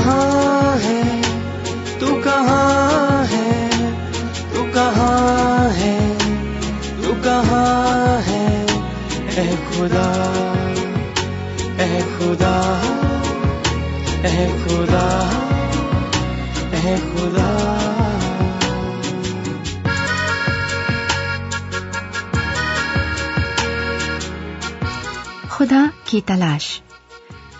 کہاں ہے تو کہاں ہے تو کہاں ہے تو کہاں ہے اے خدا اے خدا اے خدا اے خدا. خدا کی تلاش.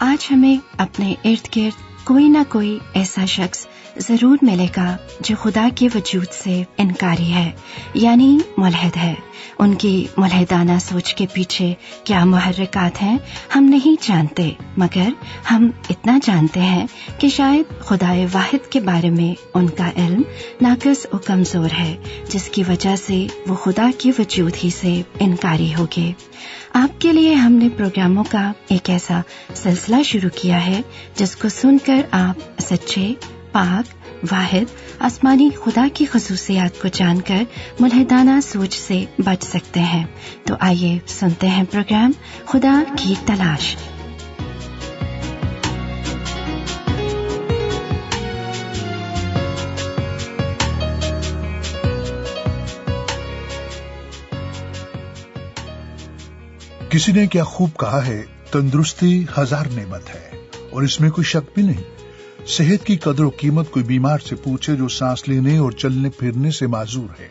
آج ہمیں اپنے ارد گرد کوئی نہ کوئی ایسا شخص ضرور ملے گا جو خدا کے وجود سے انکاری ہے، یعنی ملحد ہے. ان کی ملحدانہ سوچ کے پیچھے کیا محرکات ہیں ہم نہیں جانتے، مگر ہم اتنا جانتے ہیں کہ شاید خدائے واحد کے بارے میں ان کا علم ناقص و کمزور ہے، جس کی وجہ سے وہ خدا کے وجود ہی سے انکاری ہو گئے. آپ کے لیے ہم نے پروگراموں کا ایک ایسا سلسلہ شروع کیا ہے جس کو سن کر آپ سچے، پاک، واحد آسمانی خدا کی خصوصیات کو جان کر ملحدانہ سوچ سے بچ سکتے ہیں. تو آئیے سنتے ہیں پروگرام خدا کی تلاش. کسی نے کیا خوب کہا ہے، تندرستی 1000 نعمت ہے اور اس میں کوئی شک بھی نہیں. صحت کی قدر و قیمت کوئی بیمار سے پوچھے جو سانس لینے اور چلنے پھرنے سے معذور ہے.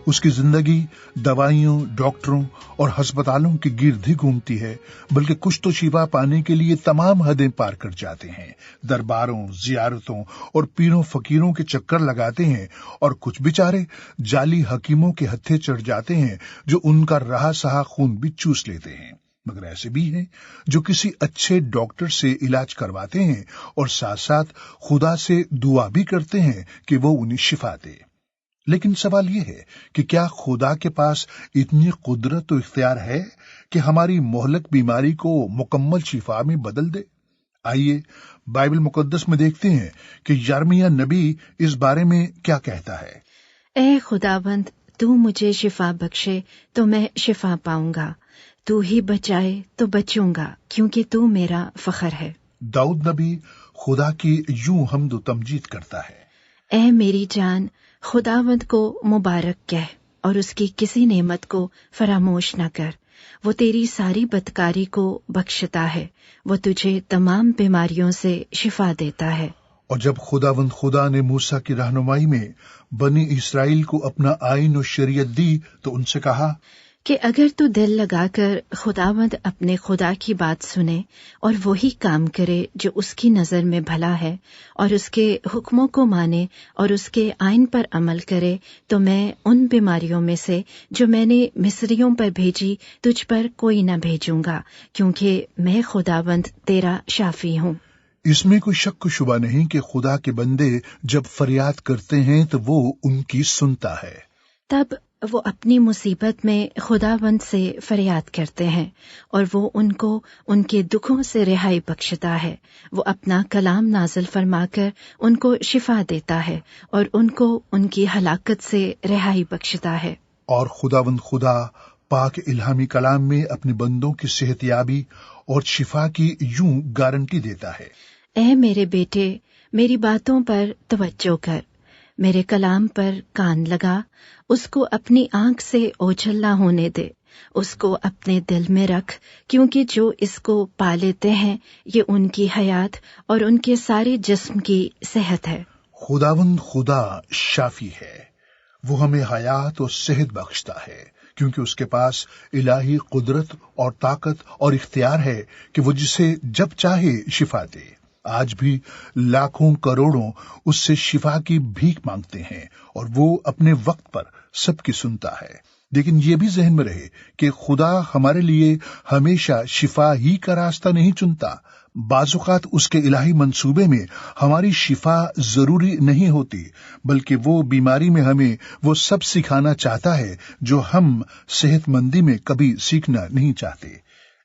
اس کی زندگی دوائیوں، ڈاکٹروں اور ہسپتالوں کے گرد ہی گھومتی ہے، بلکہ کچھ تو شفا پانے کے لیے تمام حدیں پار کر جاتے ہیں، درباروں، زیارتوں اور پیروں فقیروں کے چکر لگاتے ہیں، اور کچھ بیچارے جعلی حکیموں کے ہتھے چڑھ جاتے ہیں جو ان کا رہا سہا خون بھی چوس لیتے ہیں. مگر ایسے بھی ہیں جو کسی اچھے ڈاکٹر سے علاج کرواتے ہیں اور ساتھ ساتھ خدا سے دعا بھی کرتے ہیں کہ وہ انہیں شفا دے. لیکن سوال یہ ہے کہ کیا خدا کے پاس اتنی قدرت و اختیار ہے کہ ہماری مہلک بیماری کو مکمل شفا میں بدل دے؟ آئیے بائبل مقدس میں دیکھتے ہیں کہ یرمیہ نبی اس بارے میں کیا کہتا ہے. اے خداوند، تو مجھے شفا بخشے تو میں شفا پاؤں گا، تو ہی بچائے تو بچوں گا، کیونکہ تو میرا فخر ہے. داؤد نبی خدا کی یوں حمد و تمجید کرتا ہے. اے میری جان، خداوند کو مبارک کہہ اور اس کی کسی نعمت کو فراموش نہ کر. وہ تیری ساری بدکاری کو بخشتا ہے، وہ تجھے تمام بیماریوں سے شفا دیتا ہے. اور جب خداوند خدا نے موسیٰ کی رہنمائی میں بنی اسرائیل کو اپنا آئین و شریعت دی تو ان سے کہا کہ اگر تو دل لگا کر خداوند اپنے خدا کی بات سنے اور وہی کام کرے جو اس کی نظر میں بھلا ہے، اور اس کے حکموں کو مانے اور اس کے آئین پر عمل کرے، تو میں ان بیماریوں میں سے جو میں نے مصریوں پر بھیجی تجھ پر کوئی نہ بھیجوں گا، کیونکہ میں خداوند تیرا شافی ہوں. اس میں کوئی شک و شبہ نہیں کہ خدا کے بندے جب فریاد کرتے ہیں تو وہ ان کی سنتا ہے. تب وہ اپنی مصیبت میں خداوند سے فریاد کرتے ہیں اور وہ ان کو ان کے دکھوں سے رہائی بخشتا ہے. وہ اپنا کلام نازل فرما کر ان کو شفا دیتا ہے اور ان کو ان کی ہلاکت سے رہائی بخشتا ہے. اور خداوند خدا پاک الہامی کلام میں اپنے بندوں کی صحت یابی اور شفا کی یوں گارنٹی دیتا ہے. اے میرے بیٹے، میری باتوں پر توجہ کر، میرے کلام پر کان لگا، اس کو اپنی آنکھ سے اوجھل نہ ہونے دے، اس کو اپنے دل میں رکھ، کیونکہ جو اس کو پا لیتے ہیں یہ ان کی حیات اور ان کے سارے جسم کی صحت ہے. خداوند خدا شافی ہے، وہ ہمیں حیات اور صحت بخشتا ہے، کیونکہ اس کے پاس الہی قدرت اور طاقت اور اختیار ہے کہ وہ جسے جب چاہے شفا دے. آج بھی لاکھوں کروڑوں اس سے شفا کی بھیک مانگتے ہیں اور وہ اپنے وقت پر سب کی سنتا ہے. لیکن یہ بھی ذہن میں رہے کہ خدا ہمارے لیے ہمیشہ شفا ہی کا راستہ نہیں چنتا. بعض اوقات اس کے الہی منصوبے میں ہماری شفا ضروری نہیں ہوتی، بلکہ وہ بیماری میں ہمیں وہ سب سکھانا چاہتا ہے جو ہم صحت مندی میں کبھی سیکھنا نہیں چاہتے.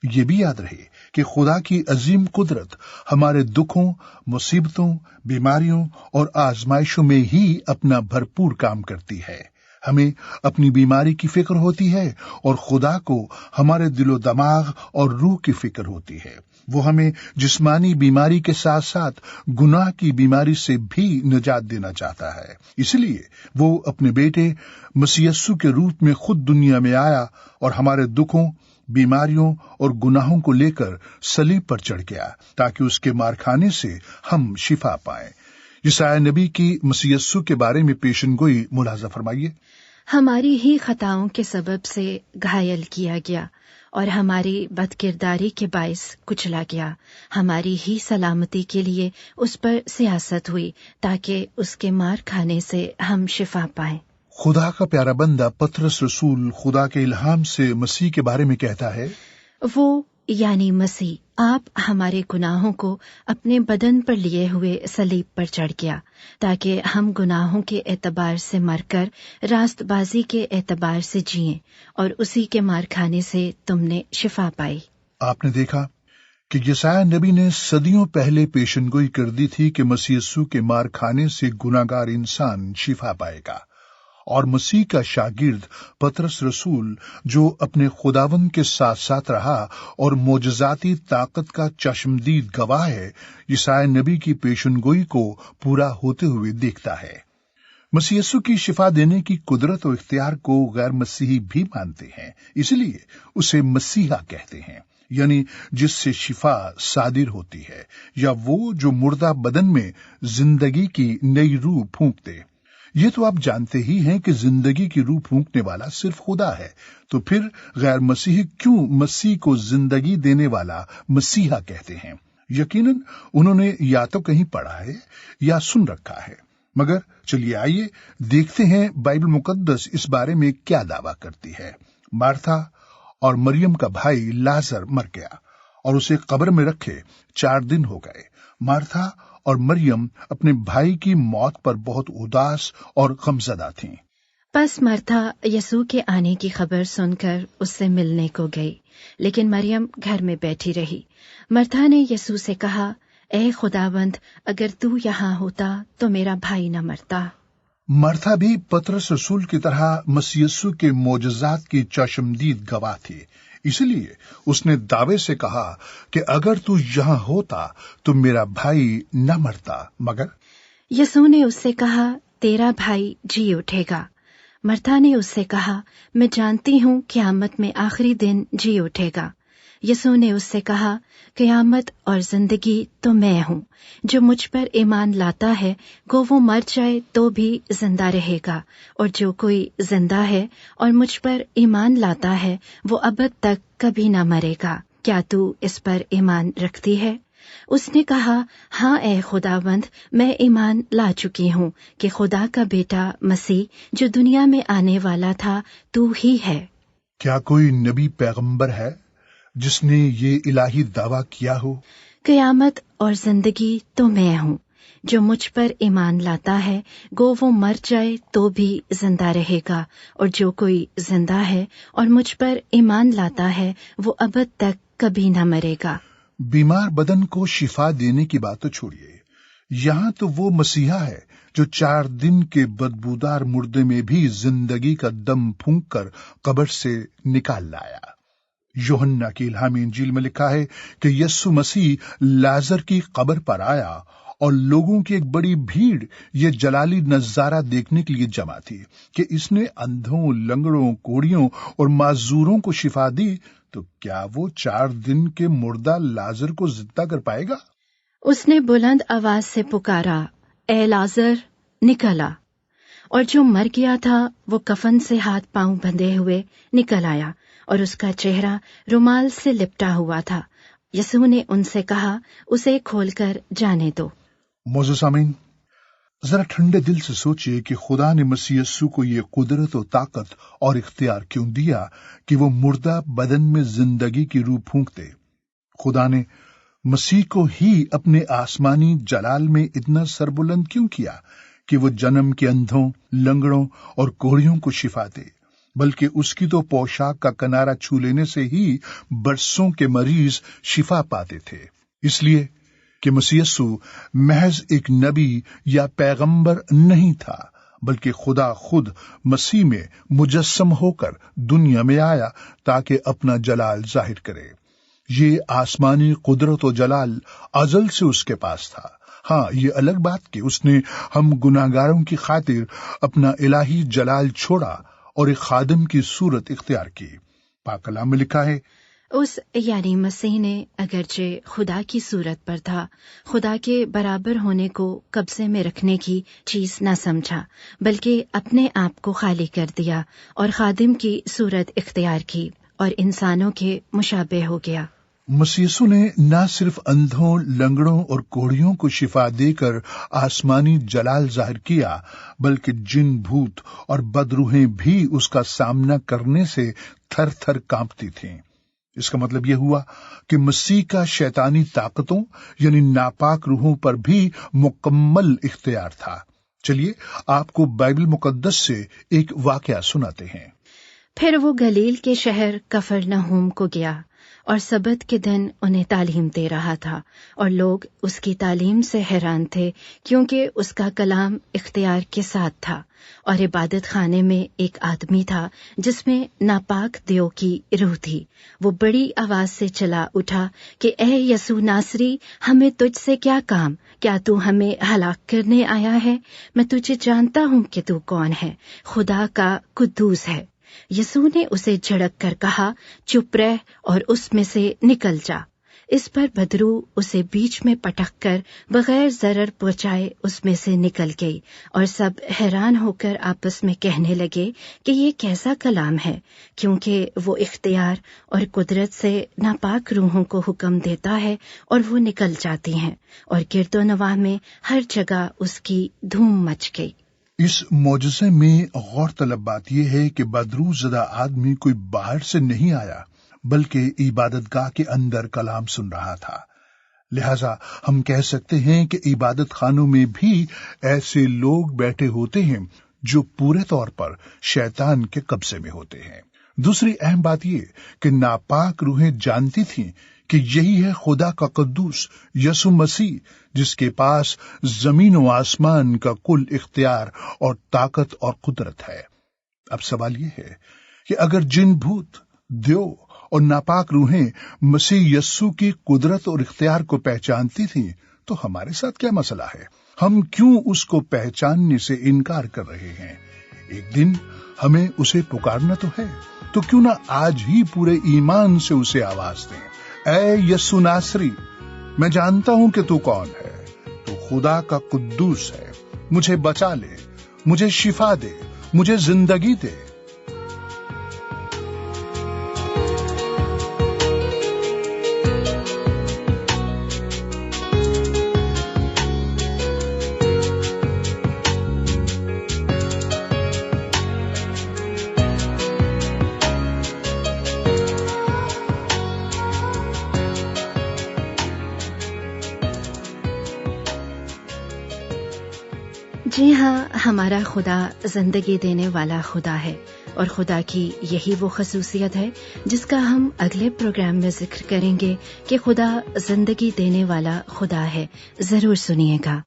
یہ بھی یاد رہے کہ خدا کی عظیم قدرت ہمارے دکھوں، مصیبتوں، بیماریوں اور آزمائشوں میں ہی اپنا بھرپور کام کرتی ہے. ہمیں اپنی بیماری کی فکر ہوتی ہے اور خدا کو ہمارے دل و دماغ اور روح کی فکر ہوتی ہے۔ وہ ہمیں جسمانی بیماری کے ساتھ ساتھ گناہ کی بیماری سے بھی نجات دینا چاہتا ہے۔ اس لیے وہ اپنے بیٹے مسیح یسوع کے روپ میں خود دنیا میں آیا اور ہمارے دکھوں، بیماریوں اور گناہوں کو لے کر صلیب پر چڑھ گیا تاکہ اس کے مار کھانے سے ہم شفا پائیں۔ یسایا نبی کی مسیح یسوع کے بارے میں پیشن گوئی ملاحظہ فرمائیے۔ ہماری ہی خطاؤں کے سبب سے گھائل کیا گیا اور ہماری بد کرداری کے باعث کچلا گیا، ہماری ہی سلامتی کے لیے اس پر سیاست ہوئی تاکہ اس کے مار کھانے سے ہم شفا پائیں۔ خدا کا پیارا بندہ پطرس رسول خدا کے الہام سے مسیح کے بارے میں کہتا ہے، وہ یعنی مسیح آپ ہمارے گناہوں کو اپنے بدن پر لیے ہوئے صلیب پر چڑھ گیا تاکہ ہم گناہوں کے اعتبار سے مر کر راست بازی کے اعتبار سے جئیں اور اسی کے مار کھانے سے تم نے شفا پائی۔ آپ نے دیکھا کہ یسایا نبی نے صدیوں پہلے پیشن گوئی کر دی تھی کہ مسیح یسوع کے مار کھانے سے گناہگار انسان شفا پائے گا، اور مسیح کا شاگرد پطرس رسول جو اپنے خداوند کے ساتھ ساتھ رہا اور معجزاتی طاقت کا چشمدید گواہ ہے، یسایا نبی کی پیشن گوئی کو پورا ہوتے ہوئے دیکھتا ہے۔ مسیح یسوع کی شفا دینے کی قدرت و اختیار کو غیر مسیحی بھی مانتے ہیں، اس لیے اسے مسیحا کہتے ہیں، یعنی جس سے شفا صادر ہوتی ہے، یا وہ جو مردہ بدن میں زندگی کی نئی روح پھونک دے۔ یہ تو آپ جانتے ہی ہیں کہ زندگی کی روح پھونکنے والا صرف خدا ہے، تو پھر غیر مسیحی کیوں مسیح کو زندگی دینے والا مسیحا کہتے ہیں؟ یقیناً انہوں نے یا تو کہیں پڑھا ہے یا سن رکھا ہے، مگر چلیے آئیے دیکھتے ہیں بائبل مقدس اس بارے میں کیا دعویٰ کرتی ہے۔ مارتھا اور مریم کا بھائی لازر مر گیا اور اسے قبر میں رکھے 4 دن ہو گئے۔ مارتھا اور مریم اپنے بھائی کی موت پر بہت اداس اور غمزدہ تھیں۔ پس مرتھا یسوع کے آنے کی خبر سن کر اس سے ملنے کو گئی، لیکن مریم گھر میں بیٹھی رہی۔ مرتھا نے یسوع سے کہا، اے خداوند، اگر تو یہاں ہوتا تو میرا بھائی نہ مرتا۔ مرتھا بھی پطرس رسول کی طرح مسیح یسوع کے معجزات کی چشمدید گواہ تھی، اس لیے اس نے دعوے سے کہا کہ اگر تو یہاں ہوتا تو میرا بھائی نہ مرتا، مگر یسوع نے اس سے کہا، تیرا بھائی جی اٹھے گا۔ مرتھا نے اس سے کہا، میں جانتی ہوں قیامت میں آخری دن جی اٹھے گا۔ یسوع نے اس سے کہا، قیامت اور زندگی تو میں ہوں، جو مجھ پر ایمان لاتا ہے گو وہ مر جائے تو بھی زندہ رہے گا، اور جو کوئی زندہ ہے اور مجھ پر ایمان لاتا ہے وہ ابد تک کبھی نہ مرے گا۔ کیا تو اس پر ایمان رکھتی ہے؟ اس نے کہا، ہاں اے خداوند، میں ایمان لا چکی ہوں کہ خدا کا بیٹا مسیح جو دنیا میں آنے والا تھا تو ہی ہے۔ کیا کوئی نبی پیغمبر ہے جس نے یہ الہی دعویٰ کیا ہو؟ قیامت اور زندگی تو میں ہوں، جو مجھ پر ایمان لاتا ہے گو وہ مر جائے تو بھی زندہ رہے گا، اور جو کوئی زندہ ہے اور مجھ پر ایمان لاتا ہے وہ ابد تک کبھی نہ مرے گا۔ بیمار بدن کو شفا دینے کی بات تو چھوڑیے، یہاں تو وہ مسیحا ہے جو 4 دن کے بدبودار مردے میں بھی زندگی کا دم پھونک کر قبر سے نکال لایا۔ یوحنا کی الہامی انجیل میں لکھا ہے کہ یسوع مسیح لازر کی قبر پر آیا اور لوگوں کی ایک بڑی بھیڑ یہ جلالی نظارہ دیکھنے کے لیے جمع تھی کہ اس نے اندھوں، لنگڑوں، کوڑیوں اور معذوروں کو شفا دی، تو کیا وہ 4 دن کے مردہ لازر کو زندہ کر پائے گا؟ اس نے بلند آواز سے پکارا، اے لازر نکل آ، اور جو مر گیا تھا وہ کفن سے ہاتھ پاؤں بندھے ہوئے نکل آیا، اور اس کا چہرہ رومال سے لپٹا ہوا تھا۔ یسوع نے ان سے کہا، اسے کھول کر جانے دو۔ معزز سامعین، ذرا ٹھنڈے دل سے سوچئے کہ خدا نے مسیح یسوع کو یہ قدرت و طاقت اور اختیار کیوں دیا کہ وہ مردہ بدن میں زندگی کی روح پھونک دے۔ خدا نے مسیح کو ہی اپنے آسمانی جلال میں اتنا سربلند کیوں کیا کہ وہ جنم کے اندھوں، لنگڑوں اور کوڑیوں کو شفا دے، بلکہ اس کی تو پوشاک کا کنارہ چھو لینے سے ہی برسوں کے مریض شفا پاتے تھے۔ اس لیے کہ مسیح یسوع محض ایک نبی یا پیغمبر نہیں تھا، بلکہ خدا خود مسیح میں مجسم ہو کر دنیا میں آیا تاکہ اپنا جلال ظاہر کرے۔ یہ آسمانی قدرت و جلال ازل سے اس کے پاس تھا۔ ہاں، یہ الگ بات کہ اس نے ہم گناہگاروں کی خاطر اپنا الہی جلال چھوڑا اور ایک خادم کی صورت اختیار کی۔ پاک کلام میں لکھا ہے، اس یعنی مسیح نے اگرچہ خدا کی صورت پر تھا، خدا کے برابر ہونے کو قبضے میں رکھنے کی چیز نہ سمجھا، بلکہ اپنے آپ کو خالی کر دیا اور خادم کی صورت اختیار کی اور انسانوں کے مشابہ ہو گیا۔ مسیح یسوع نے نہ صرف اندھوں، لنگڑوں اور کوڑھیوں کو شفا دے کر آسمانی جلال ظاہر کیا، بلکہ جن، بھوت اور بدروحیں بھی اس کا سامنا کرنے سے تھر تھر کانپتی تھیں۔ اس کا مطلب یہ ہوا کہ مسیح کا شیطانی طاقتوں یعنی ناپاک روحوں پر بھی مکمل اختیار تھا۔ چلیے آپ کو بائبل مقدس سے ایک واقعہ سناتے ہیں۔ پھر وہ گلیل کے شہر کفرنہوم کو گیا اور سبت کے دن انہیں تعلیم دے رہا تھا، اور لوگ اس کی تعلیم سے حیران تھے کیونکہ اس کا کلام اختیار کے ساتھ تھا۔ اور عبادت خانے میں ایک آدمی تھا جس میں ناپاک دیو کی روح تھی۔ وہ بڑی آواز سے چلا اٹھا کہ اے یسوع ناصری، ہمیں تجھ سے کیا کام؟ کیا تو ہمیں ہلاک کرنے آیا ہے؟ میں تجھے جانتا ہوں کہ تو کون ہے، خدا کا قدوس ہے۔ یسوع نے اسے جھڑک کر کہا، چپ رہ اور اس میں سے نکل جا۔ اس پر بدرو اسے بیچ میں پٹک کر بغیر ضرر پہنچائے اس میں سے نکل گئی، اور سب حیران ہو کر آپس میں کہنے لگے کہ یہ کیسا کلام ہے، کیونکہ وہ اختیار اور قدرت سے ناپاک روحوں کو حکم دیتا ہے اور وہ نکل جاتی ہیں، اور گرد و نواح میں ہر جگہ اس کی دھوم مچ گئی۔ اس معجزے میں غور طلب بات یہ ہے کہ بدرو زدہ آدمی کوئی باہر سے نہیں آیا، بلکہ عبادت گاہ کے اندر کلام سن رہا تھا۔ لہذا ہم کہہ سکتے ہیں کہ عبادت خانوں میں بھی ایسے لوگ بیٹھے ہوتے ہیں جو پورے طور پر شیطان کے قبضے میں ہوتے ہیں۔ دوسری اہم بات یہ کہ ناپاک روحیں جانتی تھیں کہ یہی ہے خدا کا قدوس یسوع مسیح، جس کے پاس زمین و آسمان کا کل اختیار اور طاقت اور قدرت ہے۔ اب سوال یہ ہے کہ اگر جن، بھوت، دیو اور ناپاک روحیں مسیح یسوع کی قدرت اور اختیار کو پہچانتی تھیں تو ہمارے ساتھ کیا مسئلہ ہے؟ ہم کیوں اس کو پہچاننے سے انکار کر رہے ہیں؟ ایک دن ہمیں اسے پکارنا تو ہے، تو کیوں نہ آج ہی پورے ایمان سے اسے آواز دیں، اے یسوع ناصری، میں جانتا ہوں کہ تو کون ہے، تو خدا کا قدوس ہے، مجھے بچا لے، مجھے شفا دے، مجھے زندگی دے۔ جی ہاں، ہمارا خدا زندگی دینے والا خدا ہے، اور خدا کی یہی وہ خصوصیت ہے جس کا ہم اگلے پروگرام میں ذکر کریں گے کہ خدا زندگی دینے والا خدا ہے۔ ضرور سنیے گا۔